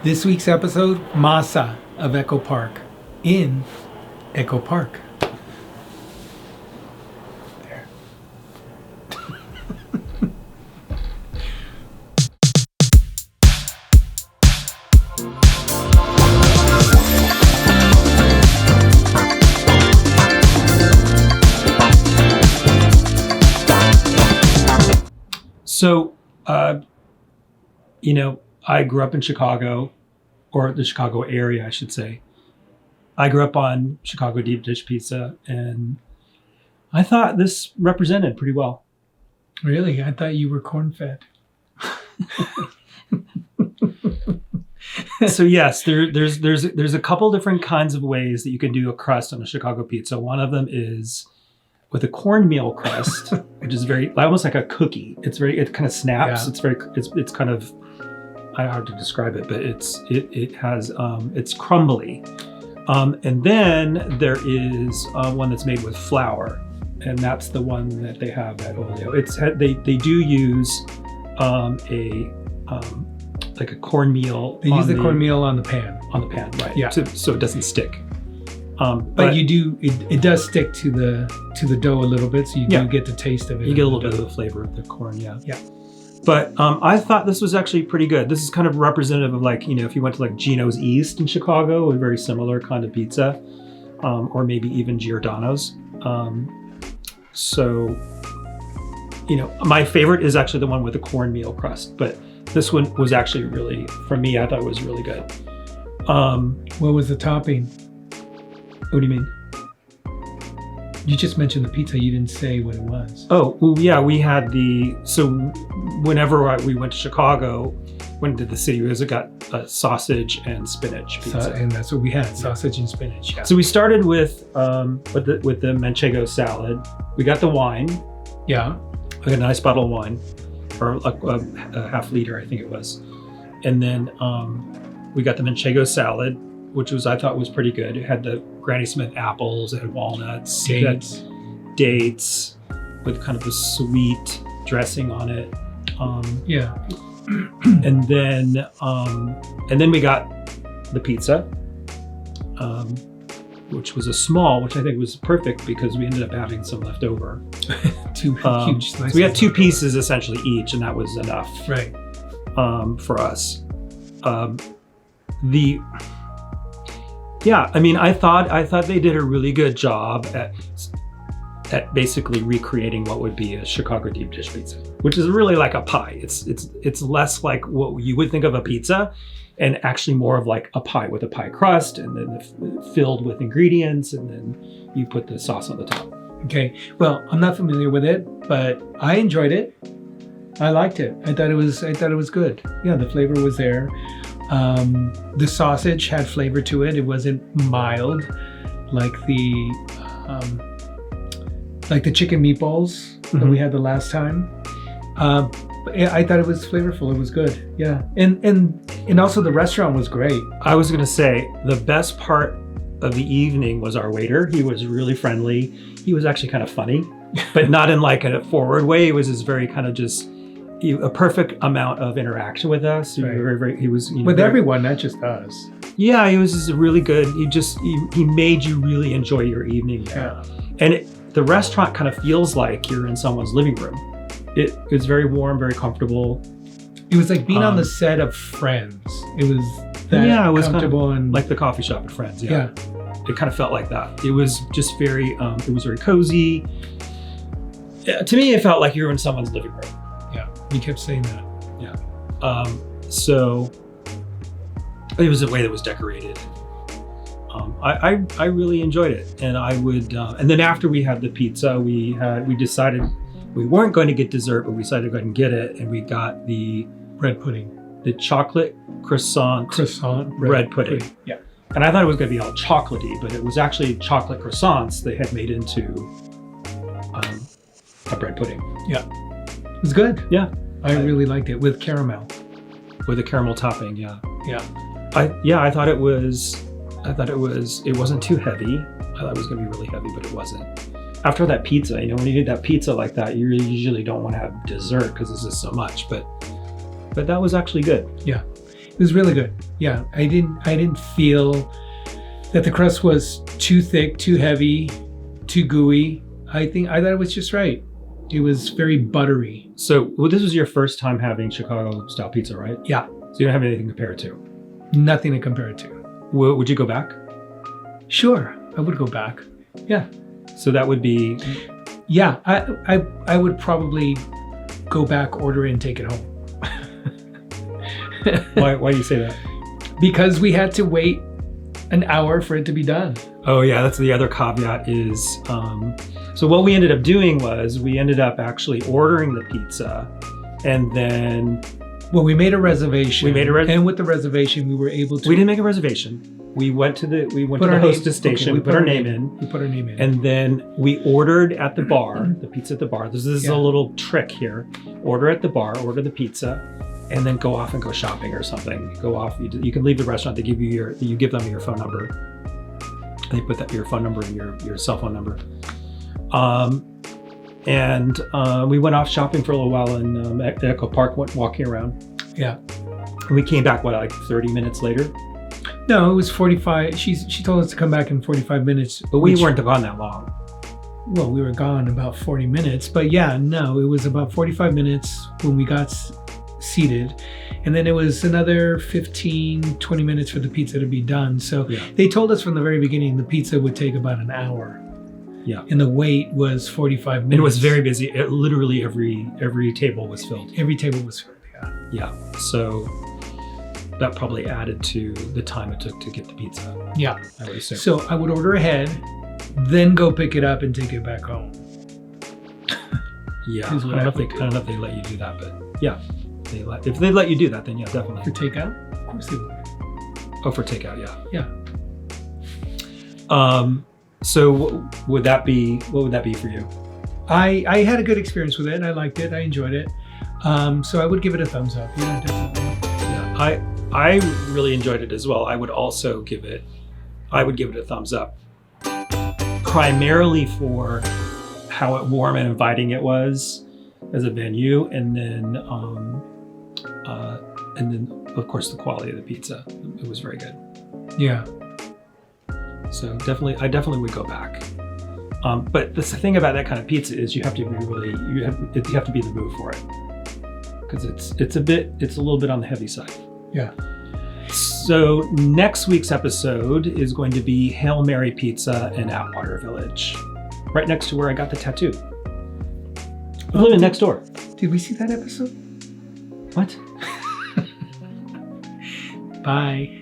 This week's episode, Masa of Echo Park in Echo Park. There. So, I grew up in Chicago, or the Chicago area, I should say. I grew up on Chicago deep dish pizza, and I thought this represented pretty well. Really? I thought you were corn-fed. So yes, there's a couple different kinds of ways that you can do a crust on a Chicago pizza. One of them is with a cornmeal crust, which is very almost like a cookie. It kind of snaps. Yeah. It's kind of, I don't know how to describe it, but it's crumbly. And then there is one that's made with flour, and that's the one that they have at Olio. They do use like a cornmeal. They use the cornmeal on the pan. On the pan, right? Yeah. So it doesn't stick. But you do. It does stick to the dough a little bit, so you do get the taste of it. You get a little bit of the flavor of the corn, yeah. Yeah. But I thought this was actually pretty good. This is kind of representative of if you went to like Gino's East in Chicago, a very similar kind of pizza, or maybe even Giordano's. My favorite is actually the one with the cornmeal crust, but this one was actually really, for me, I thought it was really good. What was the topping? What do you mean? You just mentioned the pizza. You didn't say what it was. Oh, well, yeah, we had whenever we went to Chicago, went to the city, we got a sausage and spinach pizza. And that's what we had, sausage and spinach. Yeah. So we started with the Manchego salad. We got the wine. Yeah. We got a nice bottle of wine, or a half liter, I think it was. And then we got the Manchego salad, which I thought was pretty good. It had the Granny Smith apples, it had walnuts, dates with kind of a sweet dressing on it. Yeah. And then we got the pizza, which was a small, which I think was perfect because we ended up having some left over. Two huge slices. So we had two pieces essentially each, and that was enough. Right. For us. I thought they did a really good job at basically recreating what would be a Chicago deep dish pizza, which is really like a pie. It's less like what you would think of a pizza, and actually more of like a pie with a pie crust, and then filled with ingredients, and then you put the sauce on the top. Okay. Well, I'm not familiar with it, but I enjoyed it. I liked it. I thought it was good. Yeah, the flavor was there. The sausage had flavor to it. It wasn't mild like the chicken meatballs that we had the last time. I thought it was flavorful. It was good. Yeah. And also the restaurant was great. I was going to say the best part of the evening was our waiter. He was really friendly. He was actually kind of funny, but not in like a forward way. It was just very kind of just a perfect amount of interaction with us. Right. He was with everyone, not just us. Yeah, he was just really good. He made you really enjoy your evening there. Yeah. And the restaurant kind of feels like you're in someone's living room. It was very warm, very comfortable. It was like being on the set of Friends. It was it was comfortable, kind of and like the coffee shop at Friends. Yeah. It kind of felt like that. It was just very cozy. To me, it felt like you were in someone's living room. Yeah, you kept saying that. Yeah. So it was a way that was decorated. I really enjoyed it, and I would. And then after we had the pizza, we decided we weren't going to get dessert, but we decided to go ahead and get it, and we got the bread pudding, the chocolate croissant bread pudding. Yeah. And I thought it was going to be all chocolatey, but it was actually chocolate croissants they had made into a bread pudding. Yeah. It was good. Yeah. I really liked it with caramel. With a caramel topping, yeah. Yeah. I thought it wasn't too heavy. I thought it was going to be really heavy, but it wasn't. After that pizza, when you eat that pizza like that, you really usually don't want to have dessert because it's just so much, but that was actually good. Yeah. It was really good. Yeah, I didn't feel that the crust was too thick, too heavy, too gooey. I thought it was just right. It was very buttery. So this was your first time having Chicago style pizza, right? Yeah, So you don't have anything to compare it to. nothing to compare it to. Would you go back? Sure, I would go back. Yeah, So that would be, yeah. I would probably go back, order it, and take it home. why do you say that? Because we had to wait an hour for it to be done. Oh yeah, that's the other caveat is, so what we ended up doing was we ended up actually ordering the pizza and then Well, we made a reservation. And with the reservation, we were able to. we didn't make a reservation. We went to the Put our hostess name- station, okay, we put our name in, We put our name in. and then we ordered at the bar, the pizza at the bar. This is Yeah. a little trick here. Order at the bar, order the pizza, and then go off and go shopping or something. Go off, you can leave the restaurant, you give them your phone number. They put your phone number and your cell phone number. We went off shopping for a little while in Echo Park, went walking around. Yeah. And we came back, like 30 minutes later? No, it was 45. She told us to come back in 45 minutes. But we weren't gone that long. Well, we were gone about 40 minutes. But yeah, no, it was about 45 minutes when we got seated. And then it was another 15, 20 minutes for the pizza to be done. So Yeah. they told us from the very beginning the pizza would take about an hour. Yeah. And the wait was 45 minutes. And it was very busy. Literally every table was filled. Every table was filled, yeah. Yeah. So that probably added to the time it took to get the pizza, Yeah. I would assume. So I would order ahead, then go pick it up and take it back home. Yeah. I is don't, what I know if they, would do. I don't know if they let you do that, but yeah. If they let you do that, then yeah, For definitely. takeout? Of course they would. Oh, for takeout, yeah. Yeah. So what would that be for you? I had a good experience with it. I liked it. I enjoyed it. So I would give it a thumbs up. Yeah, definitely. Yeah. I really enjoyed it as well. I would give it a thumbs up. Primarily for how warm and inviting it was as a venue, and then of course the quality of the pizza. It was very good. Yeah. So I definitely would go back. But the thing about that kind of pizza is you have to be you have to be in the mood for it, because it's a little bit on the heavy side. Yeah. So next week's episode is going to be Hail Mary Pizza in Atwater Village, right next to where I got the tattoo. I'm living next door. Did we see that episode? What? Bye.